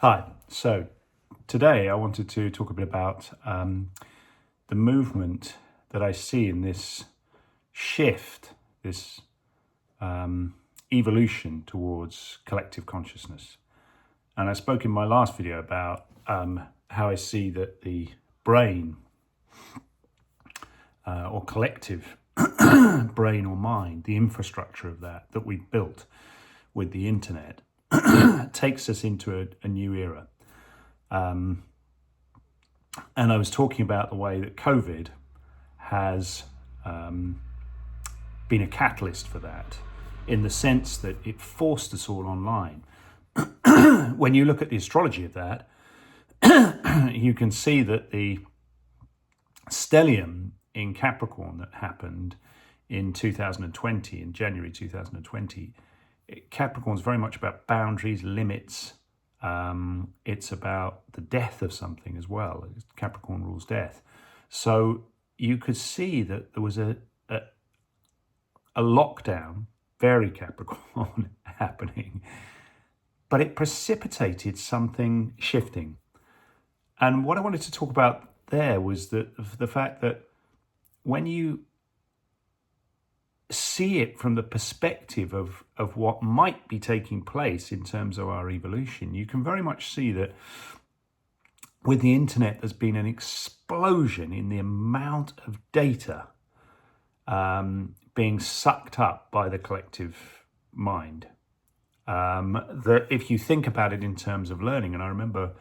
Hi. So today I wanted to talk a bit about the movement that I see in this shift, this evolution towards collective consciousness. And I spoke in my last video about how I see that the brain or collective brain or mind, the infrastructure of that we've built with the internet, takes us into a new era. And I was talking about the way that COVID has been a catalyst for that, in the sense that it forced us all online. When you look at the astrology of that, you can see that the stellium in Capricorn that happened in 2020, in January 2020, Capricorn's very much about boundaries, limits. It's about the death of something as well. Capricorn rules death. So you could see that there was a lockdown, very Capricorn, happening, but it precipitated something shifting. And what I wanted to talk about there was the fact that when you see it from the perspective of what might be taking place in terms of our evolution, you can very much see that with the internet, there's been an explosion in the amount of data being sucked up by the collective mind. That if you think about it in terms of learning, and I remember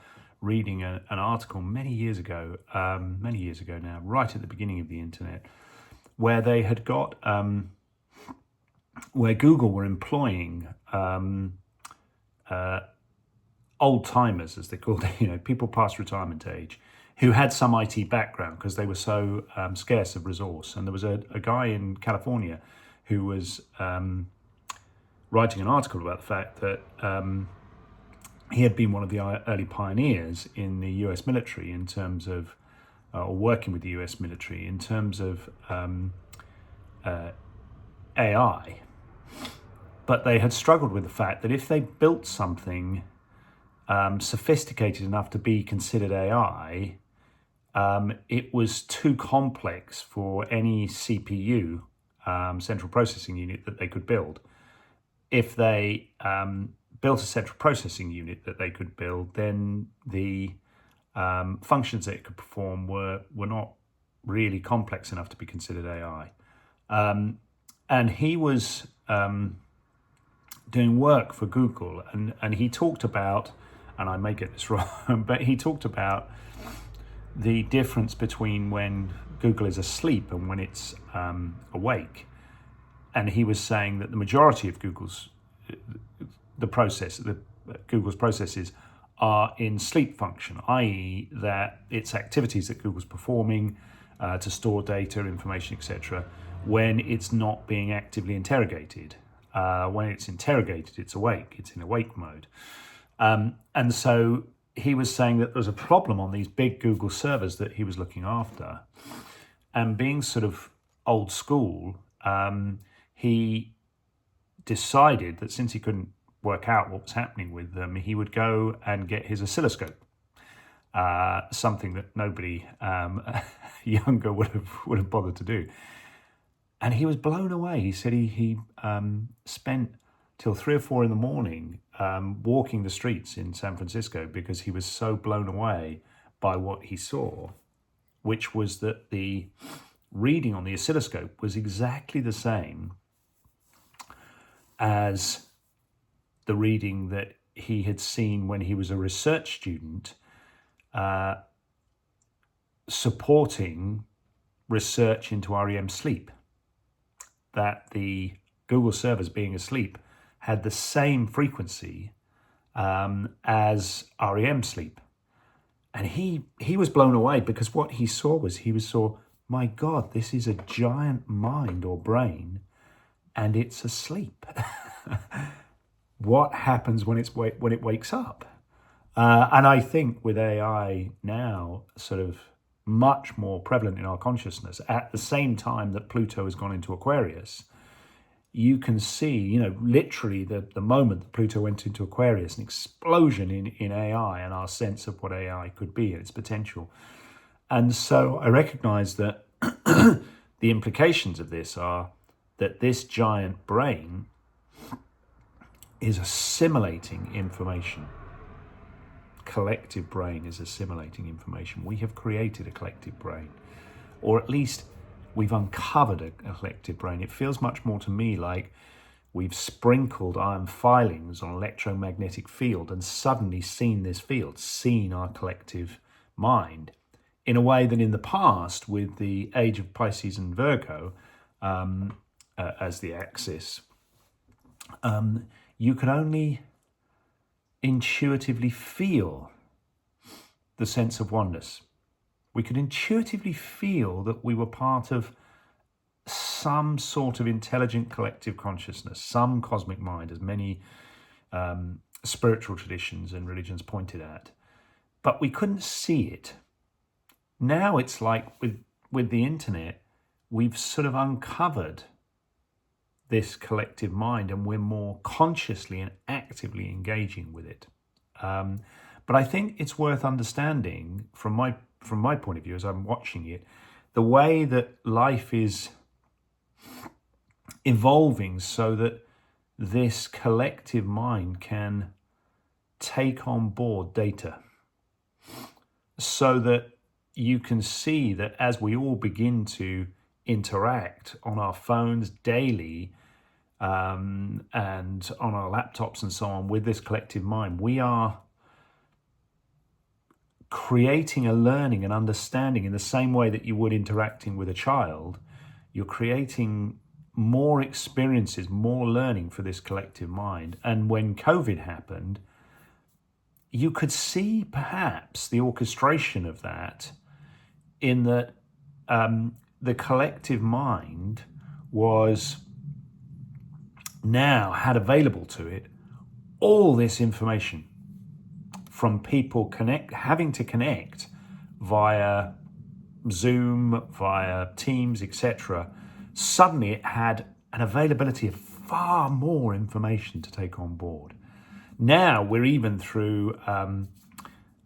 reading an article many years ago now, right at the beginning of the internet, where they had got, where Google were employing old timers, as they called it, people past retirement age, who had some IT background because they were so scarce of resource. And there was a guy in California who was writing an article about the fact that he had been one of the early pioneers in the US military in terms of, or working with the US military in terms of AI. But they had struggled with the fact that if they built something sophisticated enough to be considered AI, it was too complex for any CPU, central processing unit, that they could build. If they built a central processing unit that they could build, then the functions that it could perform were not really complex enough to be considered AI. And he was doing work for Google, and he talked about, and I may get this wrong, but he talked about the difference between when Google is asleep and when it's awake. And he was saying that the majority of Google's processes are in sleep function, i.e. that it's activities that Google's performing to store data, information, etc., when it's not being actively interrogated. When it's interrogated, it's awake, it's in awake mode. And so he was saying that there was a problem on these big Google servers that he was looking after. And being sort of old school, he decided that since he couldn't work out what was happening with them, he would go and get his oscilloscope, something that nobody younger would have bothered to do. And he was blown away. He said he spent till 3 or 4 in the morning walking the streets in San Francisco because he was so blown away by what he saw, which was that the reading on the oscilloscope was exactly the same as the reading that he had seen when he was a research student supporting research into REM sleep. That the Google servers being asleep had the same frequency as REM sleep. And he was blown away because what he saw was, my God, this is a giant mind or brain and it's asleep. What happens when it wakes up? And I think with AI now sort of much more prevalent in our consciousness, at the same time that Pluto has gone into Aquarius, you can see, literally the moment that Pluto went into Aquarius, an explosion in AI and our sense of what AI could be and its potential. And so I recognize that the implications of this are that this giant brain is assimilating information. Collective brain is assimilating information. We have created a collective brain, or at least we've uncovered a collective brain. It feels much more to me like we've sprinkled iron filings on electromagnetic field and suddenly seen this field, seen our collective mind, in a way that in the past, with the age of Pisces and Virgo as the axis, you could only intuitively feel the sense of oneness. We could intuitively feel that we were part of some sort of intelligent collective consciousness, some cosmic mind, as many spiritual traditions and religions pointed at. But we couldn't see it. Now it's like with the internet, we've sort of uncovered this collective mind and we're more consciously and actively engaging with it. But I think it's worth understanding from my point of view as I'm watching it, the way that life is evolving so that this collective mind can take on board data, so that you can see that as we all begin to interact on our phones daily and on our laptops and so on with this collective mind, we are creating a learning and understanding in the same way that you would interacting with a child. You're creating more experiences, more learning for this collective mind. And when COVID happened, you could see perhaps the orchestration of that in that the collective mind had available to it all this information from people having to connect via Zoom, via Teams, etc. Suddenly it had an availability of far more information to take on board. Now we're even through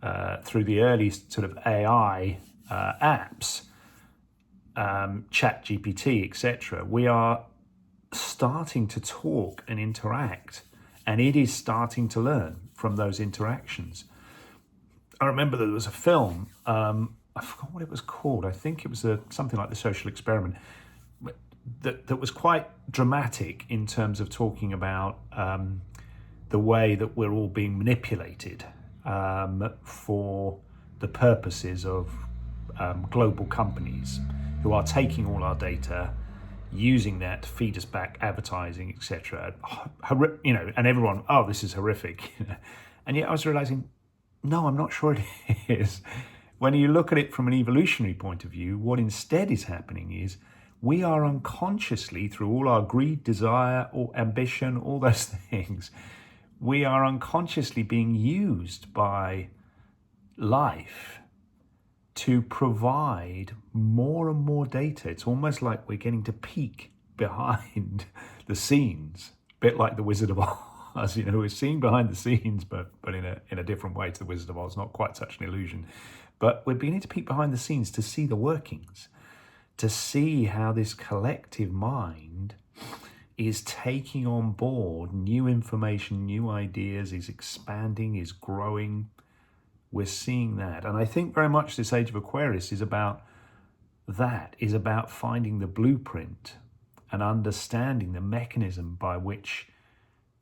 the early sort of AI apps, Chat GPT, etc. We are starting to talk and interact, and it is starting to learn from those interactions. I remember there was a film, I forgot what it was called. I think it was something like The Social Experiment, that was quite dramatic in terms of talking about the way that we're all being manipulated for the purposes of global companies who are taking all our data, using that to feed us back advertising, etc. And everyone, oh, this is horrific. And yet I was realizing, no, I'm not sure it is. When you look at it from an evolutionary point of view, what instead is happening is we are unconsciously, through all our greed, desire, or ambition, all those things, we are unconsciously being used by life to provide more and more data. It's almost like we're getting to peek behind the scenes, a bit like the Wizard of Oz. We're seeing behind the scenes, but in a different way to the Wizard of Oz. Not quite such an illusion, but we're beginning to peek behind the scenes to see the workings, to see how this collective mind is taking on board new information, new ideas, is expanding, is growing. We're seeing that. And I think very much this age of Aquarius is about that, is about finding the blueprint and understanding the mechanism by which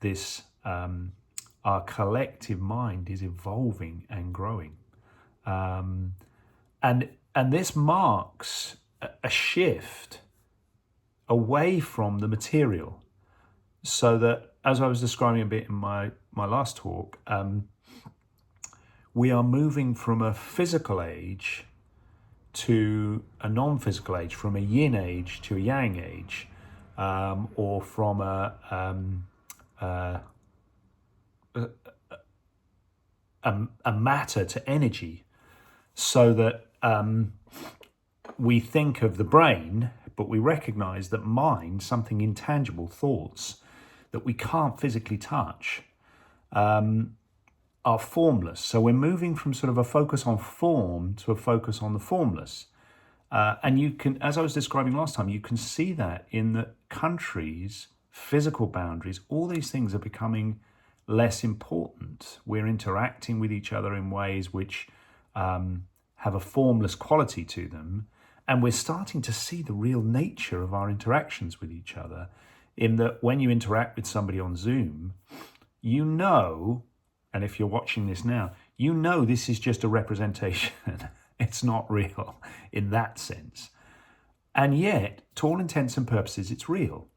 this our collective mind is evolving and growing. And this marks a shift away from the material, so that, as I was describing a bit in my last talk, we are moving from a physical age to a non-physical age, from a yin age to a yang age, or from a matter to energy, so that we think of the brain but we recognize that mind, something intangible, thoughts that we can't physically touch, are formless. So we're moving from sort of a focus on form to a focus on the formless. And you can, as I was describing last time, you can see that in the countries, physical boundaries, all these things are becoming less important. We're interacting with each other in ways which have a formless quality to them. And we're starting to see the real nature of our interactions with each other, in that when you interact with somebody on Zoom, you know, and if you're watching this now, you know this is just a representation. It's not real in that sense. And yet, to all intents and purposes, it's real.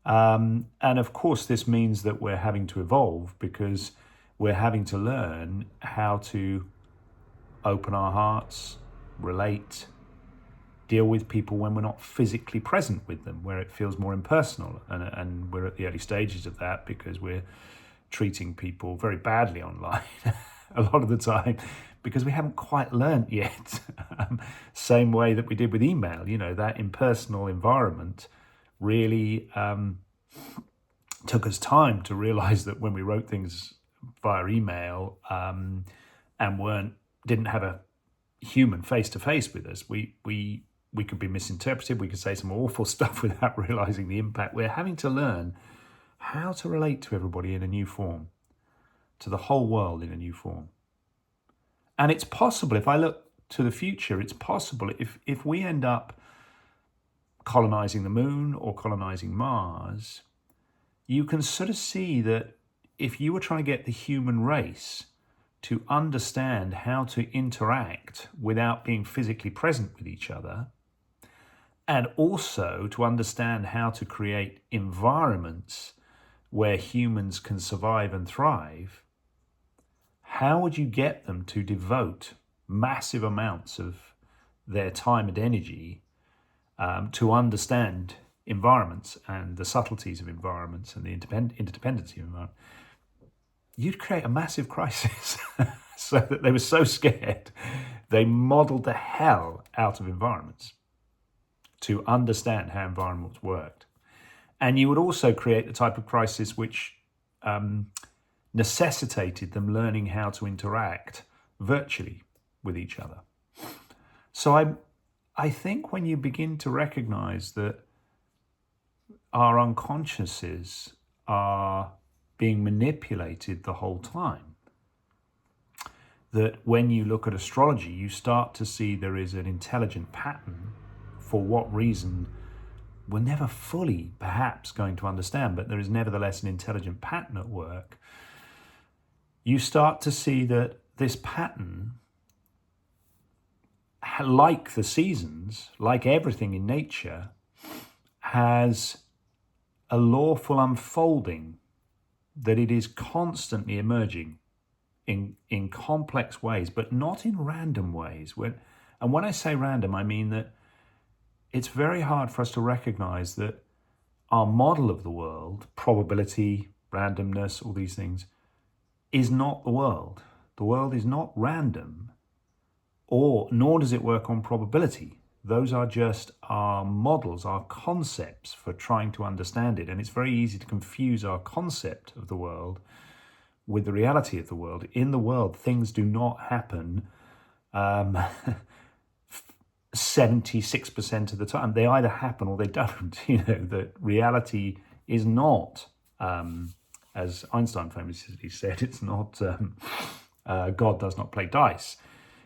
And of course, this means that we're having to evolve, because we're having to learn how to open our hearts, relate, deal with people when we're not physically present with them, where it feels more impersonal. And we're at the early stages of that, because we're treating people very badly online a lot of the time, because we haven't quite learnt yet. Same way that we did with email, that impersonal environment really took us time to realize that when we wrote things via email and didn't have a human face-to-face with us, we could be misinterpreted, we could say some awful stuff without realizing the impact. We're having to learn how to relate to everybody in a new form, to the whole world in a new form. And it's possible, if I look to the future, it's possible if we end up colonizing the moon or colonizing Mars, you can sort of see that if you were trying to get the human race to understand how to interact without being physically present with each other, and also to understand how to create environments where humans can survive and thrive, how would you get them to devote massive amounts of their time and energy to understand environments and the subtleties of environments and the interdependency of environment? You'd create a massive crisis. So that they were so scared, they modeled the hell out of environments to understand how environments worked. And you would also create the type of crisis which necessitated them learning how to interact virtually with each other. So I think when you begin to recognize that our unconsciouses are being manipulated the whole time, that when you look at astrology, you start to see there is an intelligent pattern. For what reason, we're never fully perhaps going to understand, but there is nevertheless an intelligent pattern at work. You start to see that this pattern, like the seasons, like everything in nature, has a lawful unfolding, that it is constantly emerging in complex ways, but not in random ways. And when I say random, I mean that it's very hard for us to recognize that our model of the world, probability, randomness, all these things, is not the world. The world is not random, nor does it work on probability. Those are just our models, our concepts for trying to understand it. And it's very easy to confuse our concept of the world with the reality of the world. In the world, things do not happen 76% of the time. They either happen or they don't. That reality is not, as Einstein famously said, it's not, God does not play dice.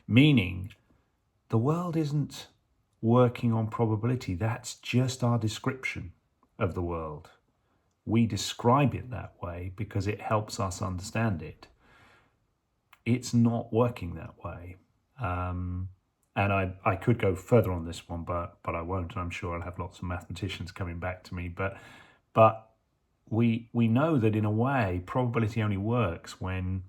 Meaning, the world isn't working on probability. That's just our description of the world. We describe it that way because it helps us understand it. It's not working that way. And I could go further on this one, but I won't. And I'm sure I'll have lots of mathematicians coming back to me. But we know that in a way, probability only works when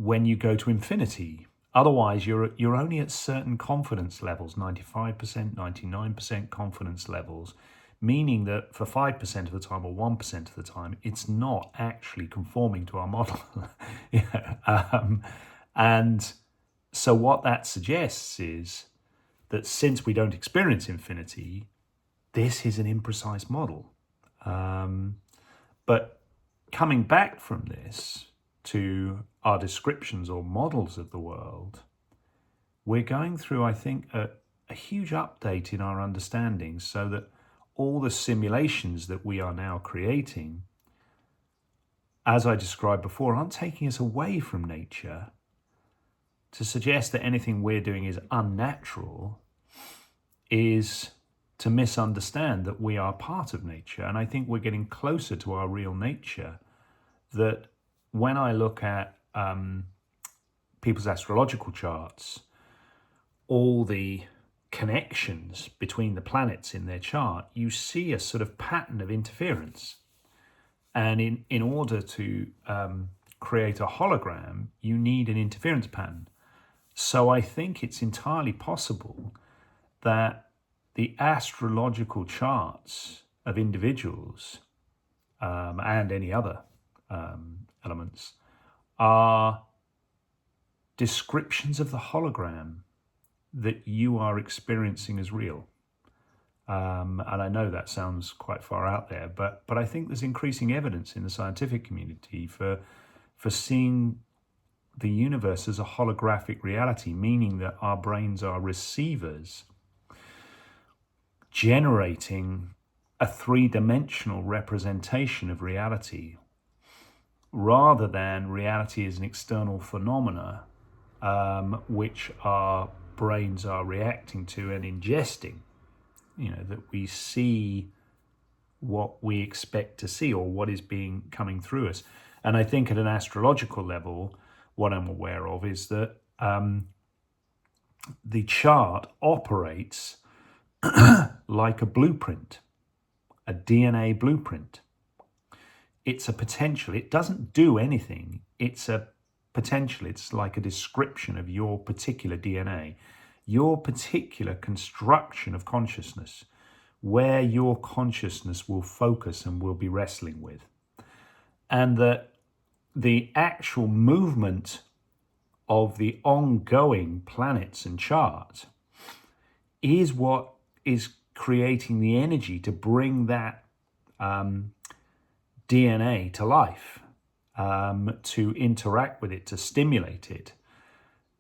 you go to infinity. Otherwise, you're only at certain confidence levels, 95%, 99% confidence levels, meaning that for 5% of the time or 1% of the time, it's not actually conforming to our model. And so what that suggests is that since we don't experience infinity, this is an imprecise model. But coming back from this to our descriptions or models of the world, we're going through, I think, a huge update in our understanding, so that all the simulations that we are now creating, as I described before, aren't taking us away from nature. To suggest that anything we're doing is unnatural is to misunderstand that we are part of nature. And I think we're getting closer to our real nature, that when I look at people's astrological charts, all the connections between the planets in their chart, you see a sort of pattern of interference. And in order to create a hologram, you need an interference pattern. So I think it's entirely possible that the astrological charts of individuals and any other elements are descriptions of the hologram that you are experiencing as real. And I know that sounds quite far out there, but I think there's increasing evidence in the scientific community for seeing the universe as a holographic reality, meaning that our brains are receivers generating a three-dimensional representation of reality, rather than reality as an external phenomena which our brains are reacting to and ingesting. That we see what we expect to see, or what is coming through us. And I think at an astrological level, what I'm aware of is that the chart operates like a blueprint, a DNA blueprint. It's a potential. It doesn't do anything. It's a potential. It's like a description of your particular DNA, your particular construction of consciousness, where your consciousness will focus and will be wrestling with. And that the actual movement of the ongoing planets and chart is what is creating the energy to bring that DNA to life, to interact with it, to stimulate it,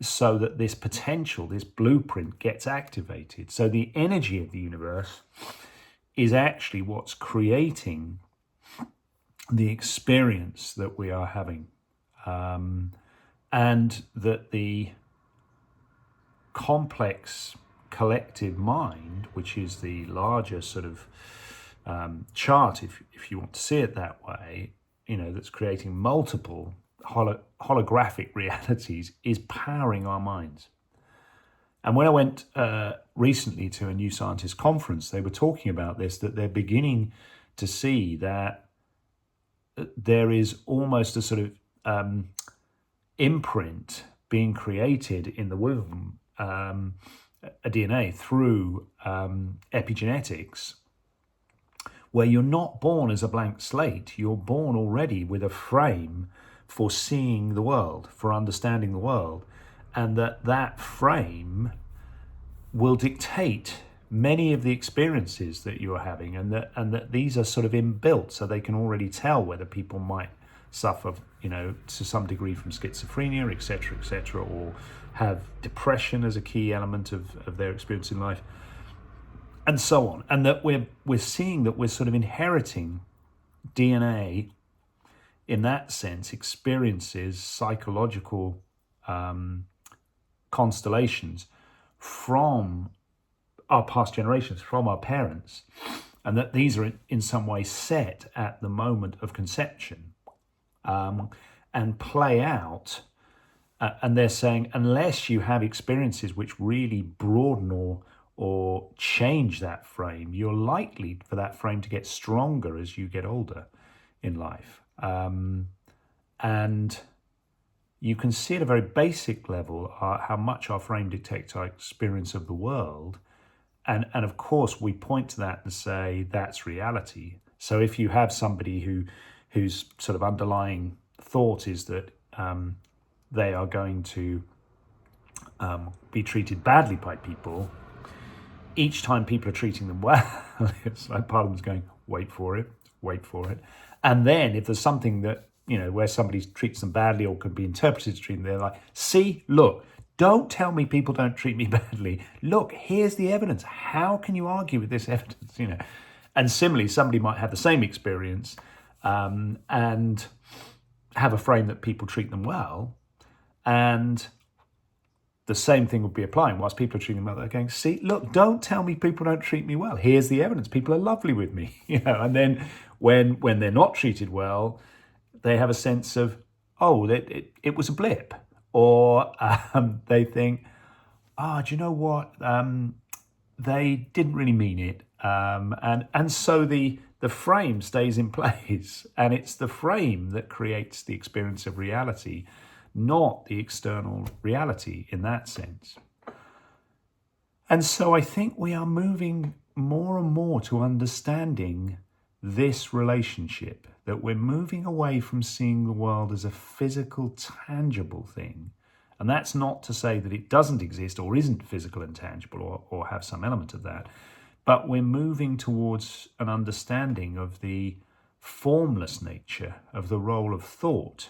so that this potential, this blueprint gets activated. So the energy of the universe is actually what's creating the experience that we are having. And that the complex collective mind, which is the larger sort of chart, if you want to see it that way, that's creating multiple holographic realities, is powering our minds. And when I went recently to a New Scientist conference, they were talking about this, that they're beginning to see that there is almost a sort of imprint being created in the womb, a DNA through epigenetics, where you're not born as a blank slate. You're born already with a frame for seeing the world, for understanding the world, and that frame will dictate many of the experiences that you're having, and that these are sort of inbuilt, so they can already tell whether people might suffer, to some degree from schizophrenia, etc., or have depression as a key element of their experience in life, and so on. And that we're seeing that we're sort of inheriting DNA, in that sense, experiences, psychological constellations from our past generations, from our parents, and that these are in some way set at the moment of conception, and play out. And they're saying, unless you have experiences which really broaden or change that frame, you're likely for that frame to get stronger as you get older in life. And you can see at a very basic level how much our frame dictates our experience of the world. And of course, we point to that and say that's reality. So if you have somebody whose sort of underlying thought is that they are going to be treated badly by people, each time people are treating them well, it's like part of them's going, wait for it, wait for it. And then if there's something that, where somebody treats them badly or can be interpreted to treat them, they're like, see, look, don't tell me people don't treat me badly. Look, here's the evidence. How can you argue with this evidence? And similarly, somebody might have the same experience and have a frame that people treat them well, and the same thing would be applying. Whilst people are treating them well, they're going, see, look, don't tell me people don't treat me well. Here's the evidence. People are lovely with me. And then when they're not treated well, they have a sense of, oh, it was a blip. Or they think, do you know what? They didn't really mean it. And so the frame stays in place. And it's the frame that creates the experience of reality, not the external reality in that sense. And so I think we are moving more and more to understanding this relationship, that we're moving away from seeing the world as a physical, tangible thing. And that's not to say that it doesn't exist or isn't physical and tangible or have some element of that, but we're moving towards an understanding of the formless nature of the role of thought,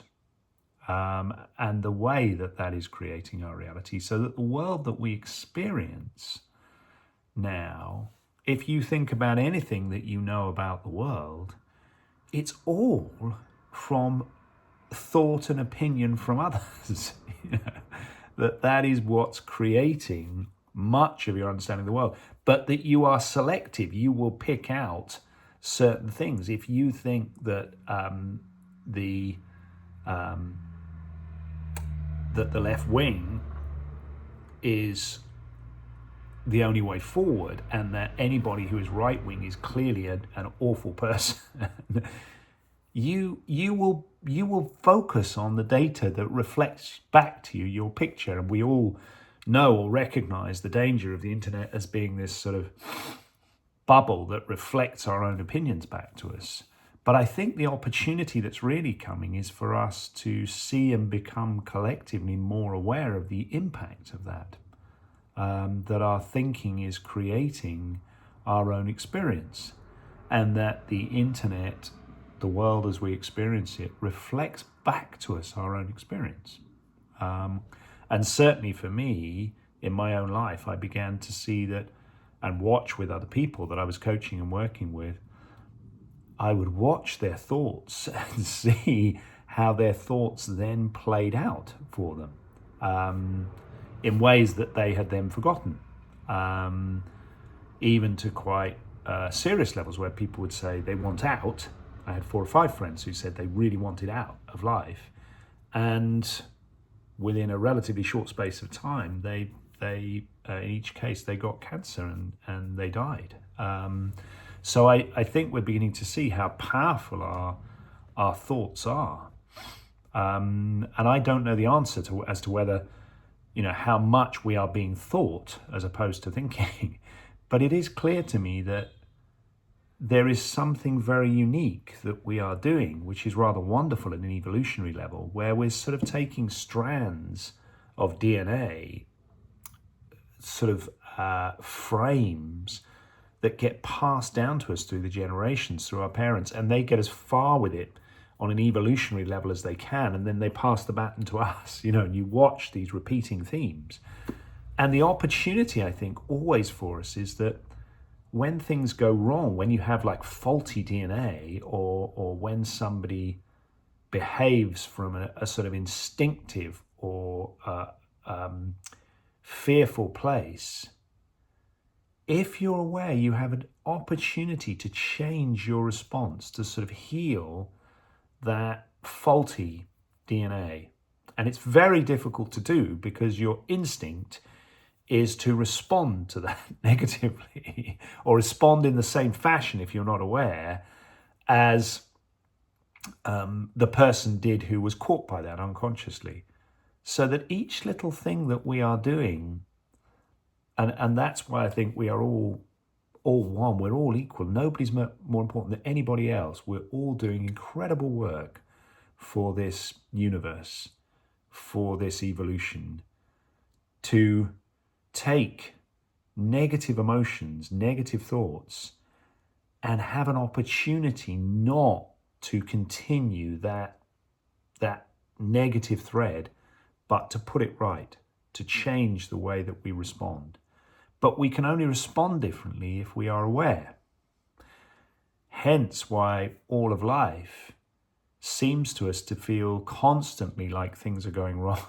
and the way that is creating our reality, so that the world that we experience now, if you think about anything that you know about the world, it's all from thought and opinion from others. That is what's creating much of your understanding of the world, but that you are selective. You will pick out certain things. If you think that the left wing is the only way forward, and that anybody who is right wing is clearly an awful person, you will focus on the data that reflects back to you your picture. And we all know or recognize the danger of the internet as being this sort of bubble that reflects our own opinions back to us. But I think the opportunity that's really coming is for us to see and become collectively more aware of the impact of that, that our thinking is creating our own experience, and that the internet, the world as we experience it, reflects back to us our own experience. And certainly for me, in my own life, I began to see that and watch with other people that I was coaching and working with. I would watch their thoughts and see how their thoughts then played out for them in ways that they had then forgotten, even to quite serious levels where people would say they want out. I had 4 or 5 friends who said they really wanted out of life, and within a relatively short space of time, they in each case they got cancer and they died. So I think we're beginning to see how powerful our thoughts are, and I don't know the answer as to whether, how much we are being thought as opposed to thinking, but it is clear to me that there is something very unique that we are doing, which is rather wonderful at an evolutionary level, where we're sort of taking strands of DNA, sort of frames that get passed down to us through the generations, through our parents, and they get as far with it on an evolutionary level as they can, and then they pass the baton to us, and you watch these repeating themes. And the opportunity, I think, always for us is that when things go wrong, when you have like faulty DNA, or when somebody behaves from a sort of instinctive or fearful place, if you're aware, you have an opportunity to change your response, to sort of heal that faulty DNA. And it's very difficult to do because your instinct is to respond to that negatively, or respond in the same fashion, if you're not aware, as the person did who was caught by that unconsciously. So that each little thing that we are doing, and that's why I think we are all one, we're all equal. Nobody's more important than anybody else. We're all doing incredible work for this universe, for this evolution, to take negative emotions, negative thoughts, and have an opportunity not to continue that negative thread, but to put it right, to change the way that we respond. But we can only respond differently if we are aware. Hence why all of life seems to us to feel constantly like things are going wrong.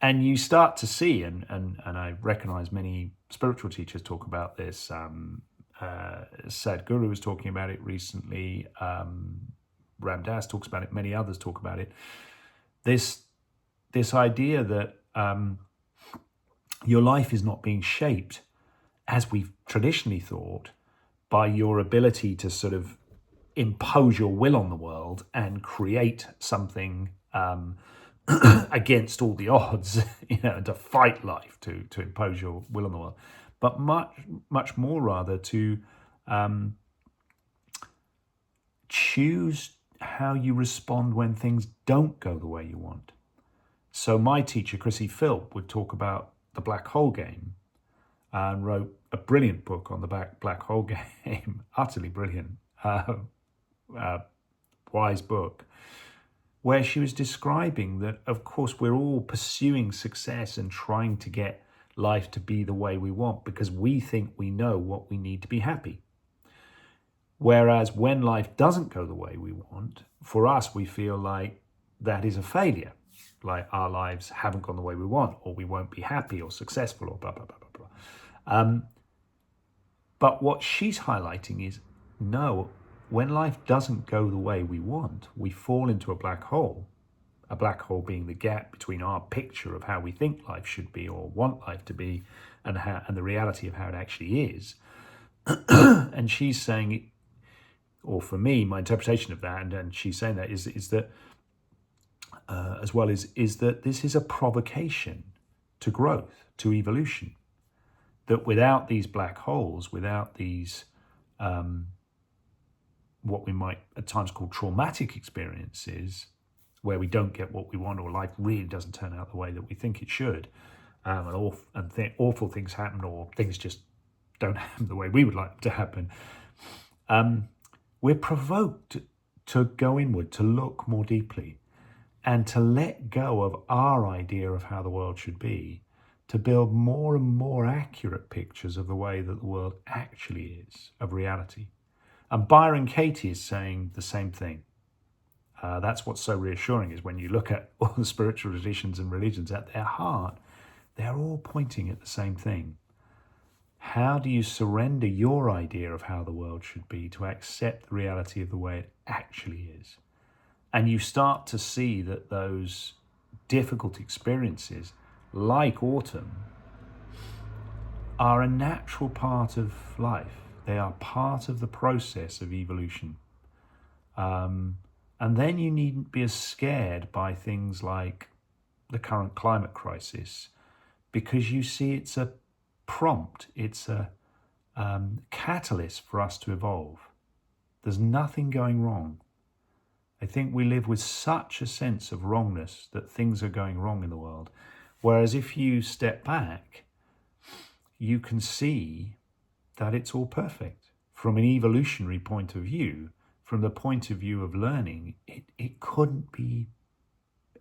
And you start to see, and I recognize many spiritual teachers talk about this. Sadhguru was talking about it recently. Ram Dass talks about it. Many others talk about it. This idea that your life is not being shaped, as we've traditionally thought, by your ability to sort of impose your will on the world and create something against all the odds, to fight life, to impose your will on the world, but much more rather to choose how you respond when things don't go the way you want. So my teacher, Chrissy Philp, would talk about the black hole game and wrote a brilliant book on the black hole game, utterly brilliant, wise book, where she was describing that, of course, we're all pursuing success and trying to get life to be the way we want because we think we know what we need to be happy. Whereas when life doesn't go the way we want, for us, we feel like that is a failure, like our lives haven't gone the way we want, or we won't be happy or successful, or blah, blah, blah, blah, blah. But what she's highlighting is, no, when life doesn't go the way we want, we fall into a black hole being the gap between our picture of how we think life should be or want life to be and the reality of how it actually is. And she's saying, or for me, my interpretation of that, and she's saying that is that as well is that this is a provocation to growth, to evolution. That without these black holes, without these what we might at times call traumatic experiences, where we don't get what we want or life really doesn't turn out the way that we think it should, and awful things happen or things just don't happen the way we would like them to happen, we're provoked to go inward, to look more deeply, and to let go of our idea of how the world should be, to build more and more accurate pictures of the way that the world actually is, of reality. And Byron Katie is saying the same thing. That's what's so reassuring, is when you look at all the spiritual traditions and religions, at their heart, they're all pointing at the same thing. How do you surrender your idea of how the world should be to accept the reality of the way it actually is? And you start to see that those difficult experiences, like autumn, are a natural part of life. They are part of the process of evolution. And then you needn't be as scared by things like the current climate crisis, because you see it's a prompt, it's a catalyst for us to evolve. There's nothing going wrong. I think we live with such a sense of wrongness that things are going wrong in the world. Whereas if you step back, you can see that it's all perfect. From an evolutionary point of view, from the point of view of learning, it couldn't be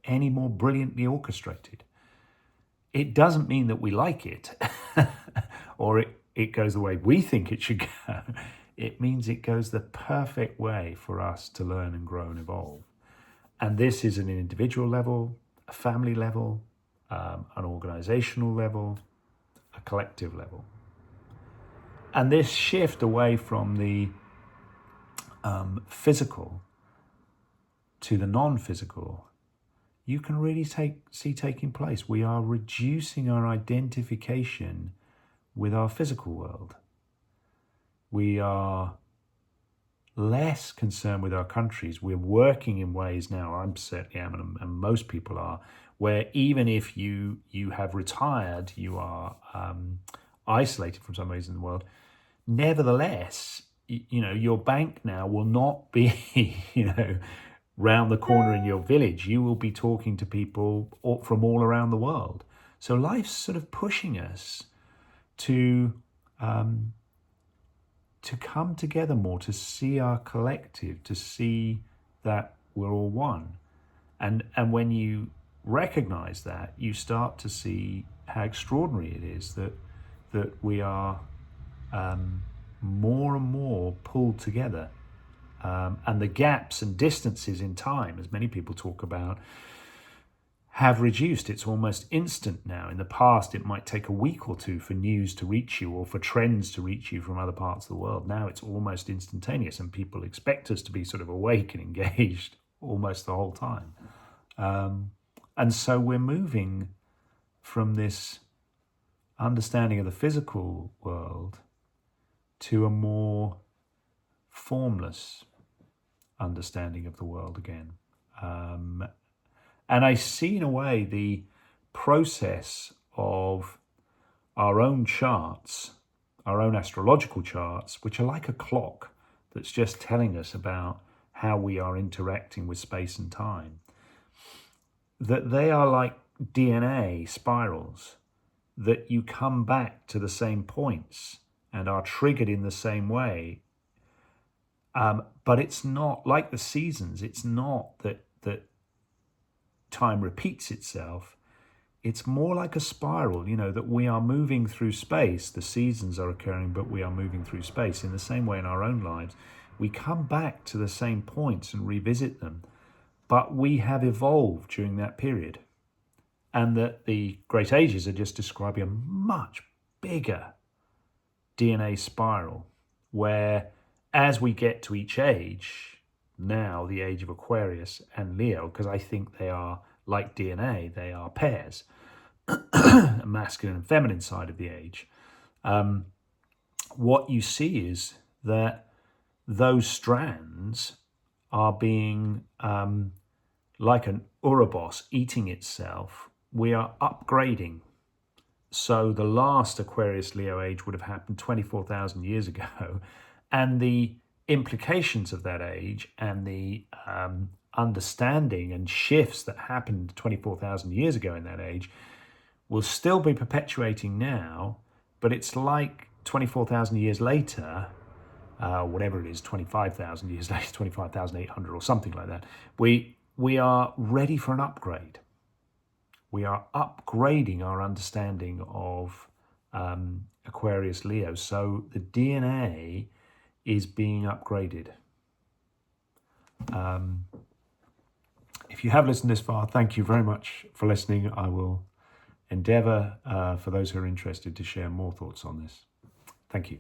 any more brilliantly orchestrated. It doesn't mean that we like it or it goes the way we think it should go. It means it goes the perfect way for us to learn and grow and evolve. And this is at an individual level, a family level, an organizational level, a collective level. And this shift away from the physical to the non-physical, you can really see taking place. We are reducing our identification with our physical world. We are less concerned with our countries. We're working in ways now, I certainly am, and most people are, where even if you have retired, you are isolated from some ways in the world, nevertheless, your bank now will not be, round the corner in your village. You will be talking to people from all around the world. So life's sort of pushing us to come together more, to see our collective, to see that we're all one. And when you recognize that, you start to see how extraordinary it is that we are more and more pulled together. And the gaps and distances in time, as many people talk about, have reduced. It's almost instant now. In the past, it might take a week or two for news to reach you or for trends to reach you from other parts of the world. Now it's almost instantaneous, and people expect us to be sort of awake and engaged almost the whole time. And so we're moving from this understanding of the physical world to a more formless understanding of the world again. And I see, in a way, the process of our own charts, our own astrological charts, which are like a clock that's just telling us about how we are interacting with space and time, that they are like DNA spirals, that you come back to the same points and are triggered in the same way. But it's not like the seasons. It's not that time repeats itself. It's more like a spiral, that we are moving through space. The seasons are occurring, but we are moving through space. In the same way in our own lives, we come back to the same points and revisit them, but we have evolved during that period. And that the great ages are just describing a much bigger DNA spiral, where as we get to each age, now the age of Aquarius and Leo, because I think they are like DNA, they are pairs, a masculine and feminine side of the age. What you see is that those strands are being, like an Ouroboros eating itself. We are upgrading. So the last Aquarius Leo age would have happened 24,000 years ago. And the implications of that age and the understanding and shifts that happened 24,000 years ago in that age will still be perpetuating now, but it's like 24,000 years later, whatever it is, 25,000 years later, 25,800 or something like that, we are ready for an upgrade. We are upgrading our understanding of Aquarius Leo. So the DNA is being upgraded. If you have listened this far, thank you very much for listening. I will endeavour, for those who are interested, to share more thoughts on this. Thank you.